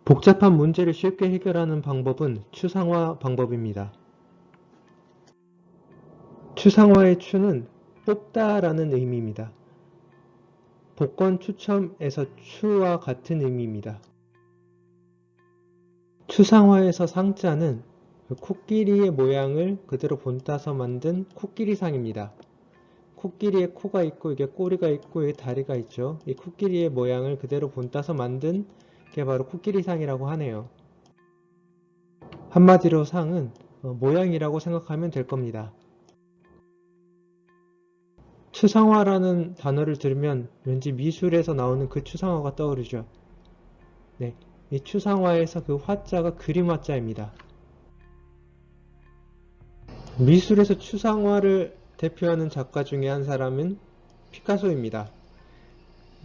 복잡한 문제를 쉽게 해결하는 방법은 추상화 방법입니다. 추상화의 추는 뽑다라는 의미입니다. 복권 추첨에서 추와 같은 의미입니다. 추상화에서 상자는 코끼리의 모양을 그대로 본따서 만든 코끼리상입니다. 코끼리에 코가 있고 이게 꼬리가 있고 여기 다리가 있죠. 이 코끼리의 모양을 그대로 본따서 만든 게 바로 코끼리상이라고 하네요. 한마디로 상은 모양이라고 생각하면 될 겁니다. 추상화라는 단어를 들으면 왠지 미술에서 나오는 그 추상화가 떠오르죠. 네, 이 추상화에서 그 화자가 그림 화자입니다. 미술에서 추상화를 대표하는 작가 중에 한 사람은 피카소입니다.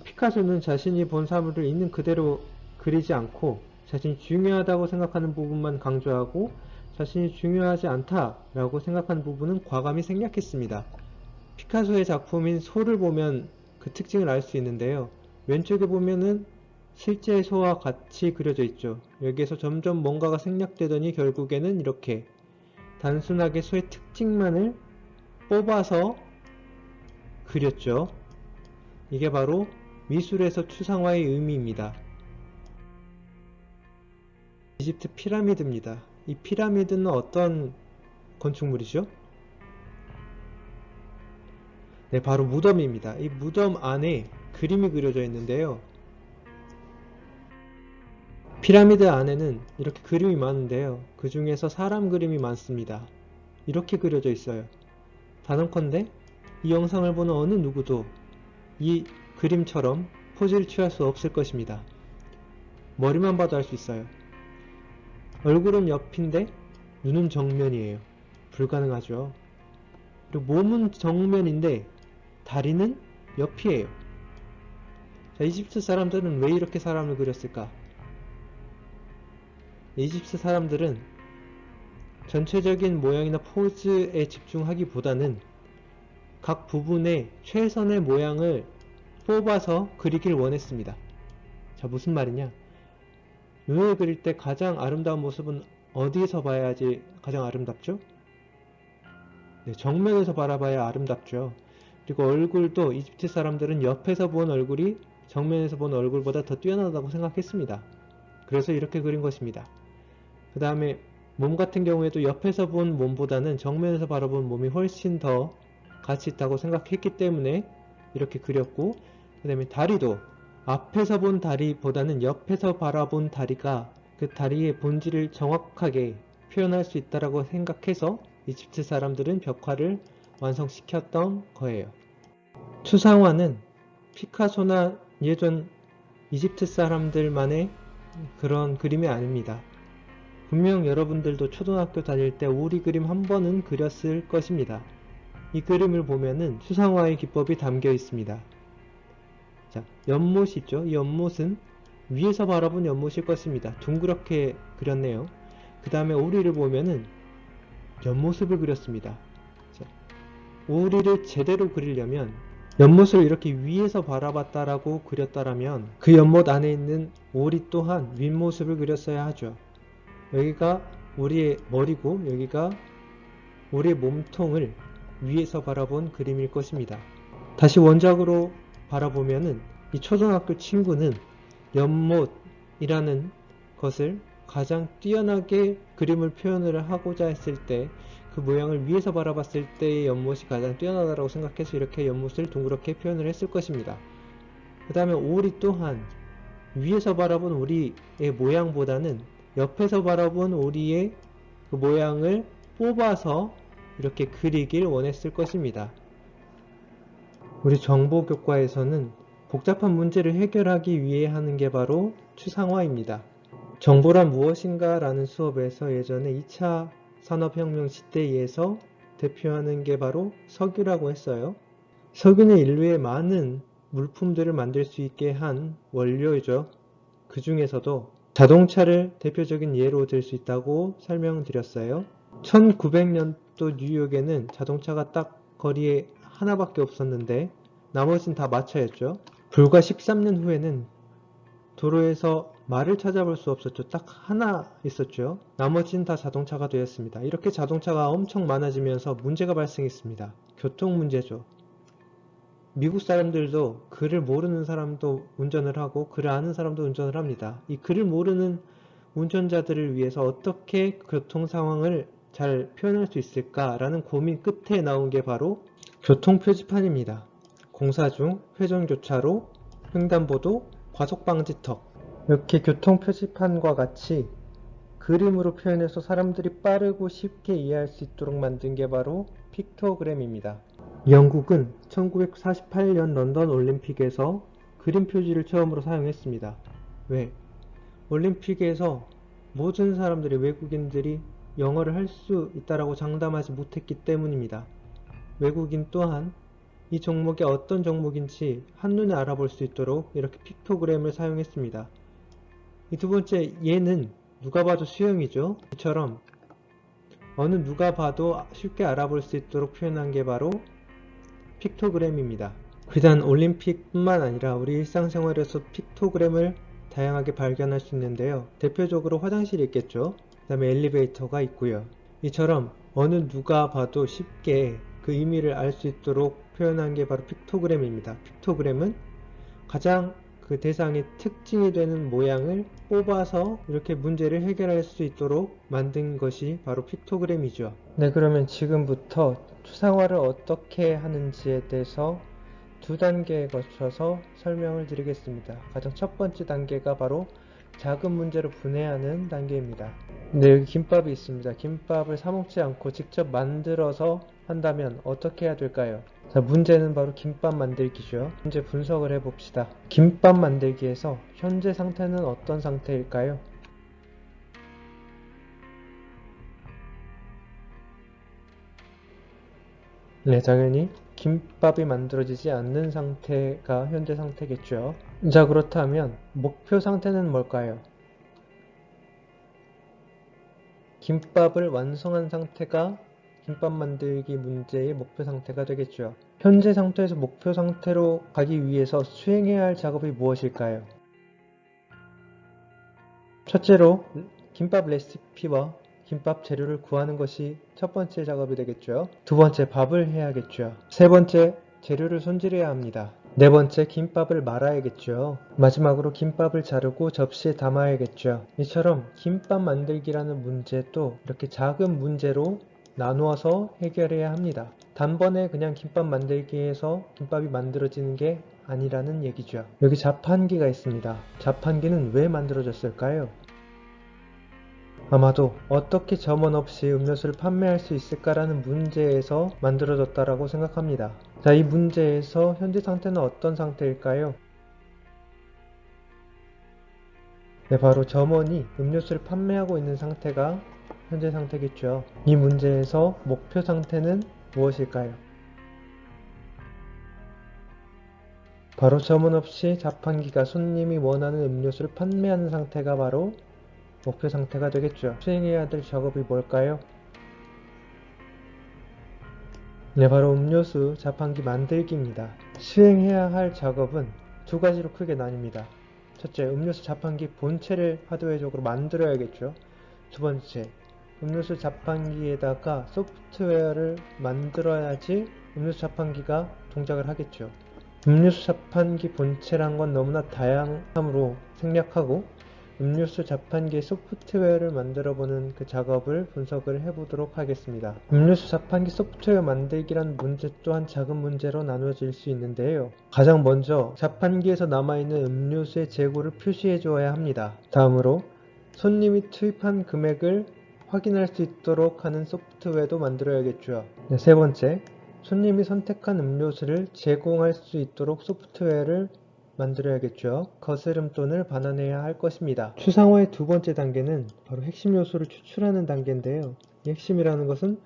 피카소는 자신이 본 사물을 있는 그대로 그리지 않고 자신이 중요하다고 생각하는 부분만 강조하고 자신이 중요하지 않다라고 생각하는 부분은 과감히 생략했습니다. 피카소의 작품인 소를 보면 그 특징을 알 수 있는데요. 왼쪽에 보면은 실제 소와 같이 그려져 있죠. 여기에서 점점 뭔가가 생략되더니 결국에는 이렇게 단순하게 소의 특징만을 뽑아서 그렸죠. 이게 바로 미술에서 추상화의 의미입니다. 이집트 피라미드입니다. 이 피라미드는 어떤 건축물이죠? 네, 바로 무덤입니다. 이 무덤 안에 그림이 그려져 있는데요. 피라미드 안에는 이렇게 그림이 많은데요. 그 중에서 사람 그림이 많습니다. 이렇게 그려져 있어요. 단언컨대 이 영상을 보는 어느 누구도 이 그림처럼 포즈를 취할 수 없을 것입니다. 머리만 봐도 알 수 있어요. 얼굴은 옆인데 눈은 정면이에요. 불가능하죠. 그리고 몸은 정면인데 다리는 옆이에요. 자, 이집트 사람들은 왜 이렇게 사람을 그렸을까? 이집트 사람들은 전체적인 모양이나 포즈에 집중하기보다는 각 부분의 최선의 모양을 뽑아서 그리길 원했습니다. 자, 무슨 말이냐? 눈을 그릴 때 가장 아름다운 모습은 어디에서 봐야지 가장 아름답죠? 네, 정면에서 바라봐야 아름답죠. 그리고 얼굴도 이집트 사람들은 옆에서 본 얼굴이 정면에서 본 얼굴보다 더 뛰어나다고 생각했습니다. 그래서 이렇게 그린 것입니다. 그 다음에 몸 같은 경우에도 옆에서 본 몸보다는 정면에서 바라본 몸이 훨씬 더 가치 있다고 생각했기 때문에 이렇게 그렸고, 그 다음에 다리도 앞에서 본 다리보다는 옆에서 바라본 다리가 그 다리의 본질을 정확하게 표현할 수 있다고 생각해서 이집트 사람들은 벽화를 완성시켰던 거예요. 추상화는 피카소나 예전 이집트 사람들만의 그런 그림이 아닙니다. 분명 여러분들도 초등학교 다닐 때 오리 그림 한 번은 그렸을 것입니다. 이 그림을 보면은 추상화의 기법이 담겨 있습니다. 자, 연못 있죠? 이 연못은 위에서 바라본 연못일 것입니다. 둥그렇게 그렸네요. 그 다음에 오리를 보면은 옆모습을 그렸습니다. 자, 오리를 제대로 그리려면 연못을 이렇게 위에서 바라봤다라고 그렸다라면 그 연못 안에 있는 오리 또한 윗모습을 그렸어야 하죠. 여기가 우리의 머리고 여기가 우리의 몸통을 위에서 바라본 그림일 것입니다. 다시 원작으로 바라보면은 이 초등학교 친구는 연못이라는 것을 가장 뛰어나게 그림을 표현을 하고자 했을 때 그 모양을 위에서 바라봤을 때의 연못이 가장 뛰어나다고 생각해서 이렇게 연못을 둥그렇게 표현을 했을 것입니다. 그 다음에 오리 또한 위에서 바라본 오리의 모양보다는 옆에서 바라본 오리의 그 모양을 뽑아서 이렇게 그리길 원했을 것입니다. 우리 정보교과에서는 복잡한 문제를 해결하기 위해 하는 게 바로 추상화입니다. 정보란 무엇인가 라는 수업에서 예전에 2차 산업혁명 시대에서 대표하는 게 바로 석유라고 했어요. 석유는 인류의 많은 물품들을 만들 수 있게 한 원료이죠. 그 중에서도 자동차를 대표적인 예로 들 수 있다고 설명드렸어요. 1900년도 뉴욕에는 자동차가 딱 거리에 하나밖에 없었는데 나머지는 다 마차였죠. 불과 13년 후에는 도로에서 말을 찾아볼 수 없었죠. 딱 하나 있었죠. 나머지는 다 자동차가 되었습니다. 이렇게 자동차가 엄청 많아지면서 문제가 발생했습니다. 교통 문제죠. 미국 사람들도 글을 모르는 사람도 운전을 하고 글을 아는 사람도 운전을 합니다. 이 글을 모르는 운전자들을 위해서 어떻게 교통 상황을 잘 표현할 수 있을까라는 고민 끝에 나온 게 바로 교통 표지판입니다. 공사 중, 회전교차로, 횡단보도, 과속방지턱. 이렇게 교통 표지판과 같이 그림으로 표현해서 사람들이 빠르고 쉽게 이해할 수 있도록 만든 게 바로 픽토그램입니다. 영국은 1948년 런던 올림픽에서 그림 표지를 처음으로 사용했습니다. 왜? 올림픽에서 모든 사람들이 외국인들이 영어를 할 수 있다라고 장담하지 못했기 때문입니다. 외국인 또한 이 종목이 어떤 종목인지 한눈에 알아볼 수 있도록 이렇게 픽토그램을 사용했습니다. 이 두 번째 얘는 누가 봐도 수영이죠. 이처럼 어느 누가 봐도 쉽게 알아볼 수 있도록 표현한 게 바로 픽토그램입니다. 비단 올림픽뿐만 아니라 우리 일상생활에서 픽토그램을 다양하게 발견할 수 있는데요. 대표적으로 화장실이 있겠죠. 그 다음에 엘리베이터가 있고요. 이처럼 어느 누가 봐도 쉽게 그 의미를 알 수 있도록 표현한 게 바로 픽토그램입니다. 픽토그램은 가장 그 대상의 특징이 되는 모양을 뽑아서 이렇게 문제를 해결할 수 있도록 만든 것이 바로 픽토그램이죠. 네, 그러면 지금부터 추상화를 어떻게 하는지에 대해서 두 단계에 거쳐서 설명을 드리겠습니다. 가장 첫 번째 단계가 바로 작은 문제로 분해하는 단계입니다. 네, 여기 김밥이 있습니다. 김밥을 사 먹지 않고 직접 만들어서 한다면 어떻게 해야 될까요? 자, 문제는 바로 김밥 만들기죠. 문제 분석을 해봅시다. 김밥 만들기에서 현재 상태는 어떤 상태일까요? 네, 당연히 김밥이 만들어지지 않는 상태가 현재 상태겠죠. 자, 그렇다면 목표 상태는 뭘까요? 김밥을 완성한 상태가 김밥 만들기 문제의 목표 상태가 되겠죠. 현재 상태에서 목표 상태로 가기 위해서 수행해야 할 작업이 무엇일까요? 첫째로 김밥 레시피와 김밥 재료를 구하는 것이 첫 번째 작업이 되겠죠. 두 번째, 밥을 해야겠죠. 세 번째, 재료를 손질해야 합니다. 네 번째, 김밥을 말아야겠죠. 마지막으로 김밥을 자르고 접시에 담아야겠죠. 이처럼 김밥 만들기라는 문제도 이렇게 작은 문제로 나누어서 해결해야 합니다. 단번에 그냥 김밥 만들기에서 김밥이 만들어지는 게 아니라는 얘기죠. 여기 자판기가 있습니다. 자판기는 왜 만들어졌을까요? 아마도 어떻게 점원 없이 음료수를 판매할 수 있을까라는 문제에서 만들어졌다라고 생각합니다. 자, 이 문제에서 현재 상태는 어떤 상태일까요? 네, 바로 점원이 음료수를 판매하고 있는 상태가 현재 상태겠죠. 이 문제에서 목표 상태는 무엇일까요? 바로 점원 없이 자판기가 손님이 원하는 음료수를 판매하는 상태가 바로 목표 상태가 되겠죠. 수행해야 될 작업이 뭘까요? 네, 바로 음료수 자판기 만들기입니다. 수행해야 할 작업은 두 가지로 크게 나뉩니다. 첫째, 음료수 자판기 본체를 하드웨어적으로 만들어야겠죠. 두 번째, 음료수 자판기에다가 소프트웨어를 만들어야지 음료수 자판기가 동작을 하겠죠. 음료수 자판기 본체란 건 너무나 다양함으로 생략하고 음료수 자판기의 소프트웨어를 만들어보는 그 작업을 분석을 해보도록 하겠습니다. 음료수 자판기 소프트웨어 만들기란 문제 또한 작은 문제로 나눠질 수 있는데요. 가장 먼저 자판기에서 남아있는 음료수의 재고를 표시해 주어야 합니다. 다음으로 손님이 투입한 금액을 확인할 수 있도록 하는 소프트웨어도 만들어야겠죠. 네, 세 번째, 손님이 선택한 음료수를 제공할 수 있도록 소프트웨어를 만들어야겠죠. 거스름돈을 반환해야 할 것입니다. 추상화의 두 번째 단계는 바로 핵심 요소를 추출하는 단계인데요. 이 핵심이라는 것은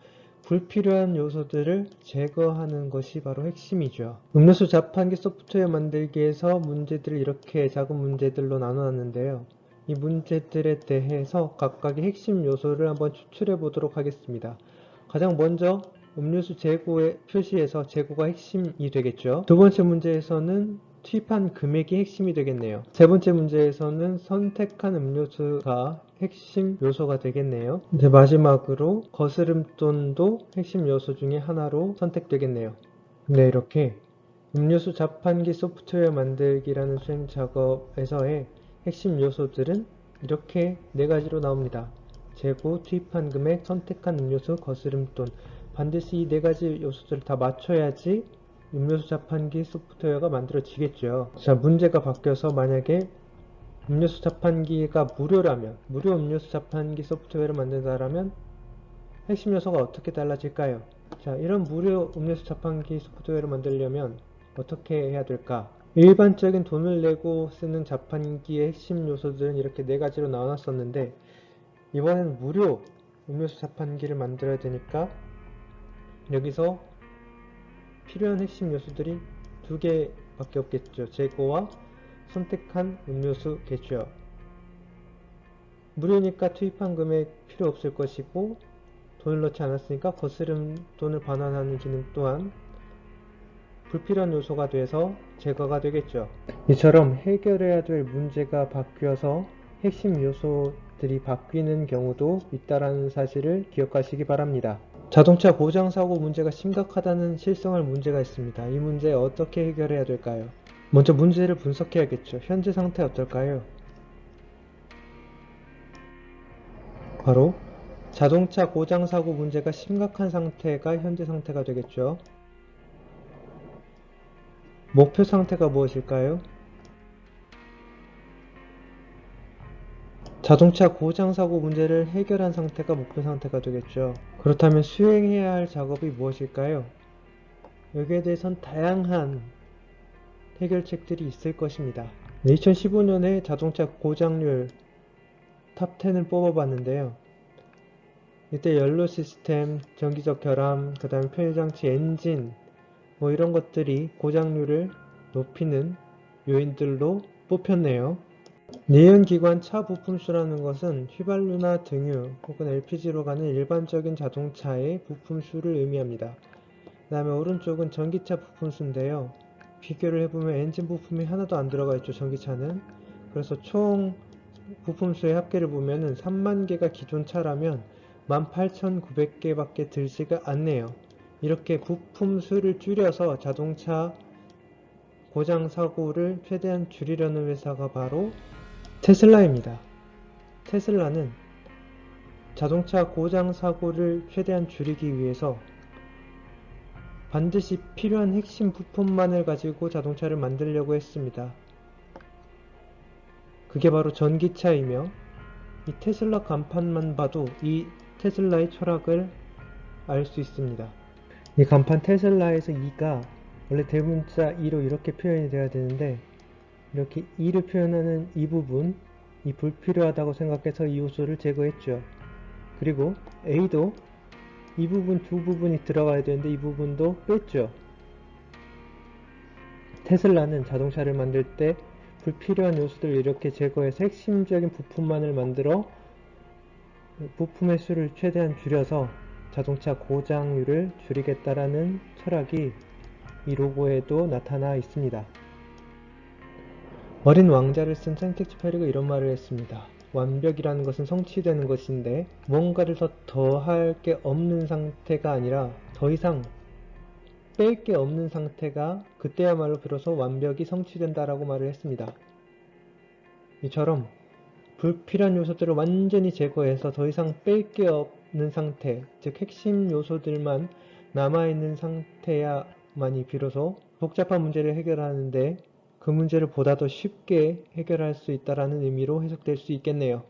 불필요한 요소들을 제거하는 것이 바로 핵심이죠. 음료수 자판기 소프트웨어 만들기에서 문제들을 이렇게 작은 문제들로 나눠놨는데요. 이 문제들에 대해서 각각의 핵심 요소를 한번 추출해 보도록 하겠습니다. 가장 먼저 음료수 재고의 표시에서 재고가 핵심이 되겠죠. 두 번째 문제에서는 투입한 금액이 핵심이 되겠네요. 세 번째 문제에서는 선택한 음료수가 핵심 요소가 되겠네요. 이제 마지막으로 거스름돈도 핵심 요소 중에 하나로 선택되겠네요. 네, 이렇게 음료수 자판기 소프트웨어 만들기라는 수행 작업에서의 핵심 요소들은 이렇게 네 가지로 나옵니다. 재고, 투입한 금액, 선택한 음료수, 거스름돈. 반드시 이 네 가지 요소들을 다 맞춰야지 음료수 자판기 소프트웨어가 만들어지겠죠. 자, 문제가 바뀌어서 만약에 음료수 자판기가 무료라면, 무료 음료수 자판기 소프트웨어를 만든다라면 핵심 요소가 어떻게 달라질까요? 자, 이런 무료 음료수 자판기 소프트웨어를 만들려면 어떻게 해야 될까? 일반적인 돈을 내고 쓰는 자판기의 핵심 요소들은 이렇게 네 가지로 나눴었는데, 이번엔 무료 음료수 자판기를 만들어야 되니까 여기서 필요한 핵심 요소들이 두 개밖에 없겠죠. 재고와 선택한 음료수겠죠. 무료니까 투입한 금액 필요 없을 것이고, 돈을 넣지 않았으니까 거스름 돈을 반환하는 기능 또한 불필요한 요소가 돼서 제거가 되겠죠. 이처럼 해결해야 될 문제가 바뀌어서 핵심 요소들이 바뀌는 경우도 있다는 사실을 기억하시기 바랍니다. 자동차 고장 사고 문제가 심각하다는 실생활 문제가 있습니다. 이 문제 어떻게 해결해야 될까요? 먼저 문제를 분석해야겠죠. 현재 상태 어떨까요? 바로 자동차 고장 사고 문제가 심각한 상태가 현재 상태가 되겠죠. 목표 상태가 무엇일까요? 자동차 고장 사고 문제를 해결한 상태가 목표 상태가 되겠죠. 그렇다면 수행해야 할 작업이 무엇일까요? 여기에 대해선 다양한 해결책들이 있을 것입니다. 2015년에 자동차 고장률 탑10을 뽑아봤는데요. 이때 연료 시스템, 전기적 결함, 그 다음에 편의장치 엔진 뭐 이런 것들이 고장률을 높이는 요인들로 뽑혔네요. 내연기관 차 부품수라는 것은 휘발유나 등유 혹은 LPG로 가는 일반적인 자동차의 부품수를 의미합니다. 그 다음에 오른쪽은 전기차 부품수인데요. 비교를 해보면 엔진 부품이 하나도 안 들어가 있죠, 전기차는. 그래서 총 부품수의 합계를 보면은 3만 개가 기존 차라면 18,900개 밖에 들지가 않네요. 이렇게 부품수를 줄여서 자동차 고장 사고를 최대한 줄이려는 회사가 바로 테슬라입니다. 테슬라는 자동차 고장 사고를 최대한 줄이기 위해서 반드시 필요한 핵심 부품만을 가지고 자동차를 만들려고 했습니다. 그게 바로 전기차이며, 이 테슬라 간판만 봐도 이 테슬라의 철학을 알 수 있습니다. 이 간판 테슬라에서 E가 원래 대문자 E로 이렇게 표현이 되어야 되는데, 이렇게 E를 표현하는 이 부분, 이 불필요하다고 생각해서 이 요소를 제거했죠. 그리고 A도 이 부분 두 부분이 들어가야 되는데 이 부분도 뺐죠. 테슬라는 자동차를 만들 때 불필요한 요소들을 이렇게 제거해서 핵심적인 부품만을 만들어 부품의 수를 최대한 줄여서 자동차 고장률을 줄이겠다라는 철학이 이 로고에도 나타나 있습니다. 어린 왕자를 쓴 생텍쥐페리가 이런 말을 했습니다. 완벽이라는 것은 성취되는 것인데 뭔가를 더할 게 없는 상태가 아니라 더 이상 뺄 게 없는 상태가 그때야말로 비로소 완벽이 성취된다라고 말을 했습니다. 이처럼 불필요한 요소들을 완전히 제거해서 더 이상 뺄 게 없는 상태, 즉 핵심 요소들만 남아있는 상태야만이 비로소 복잡한 문제를 해결하는데 그 문제를 보다 더 쉽게 해결할 수 있다는 의미로 해석될 수 있겠네요.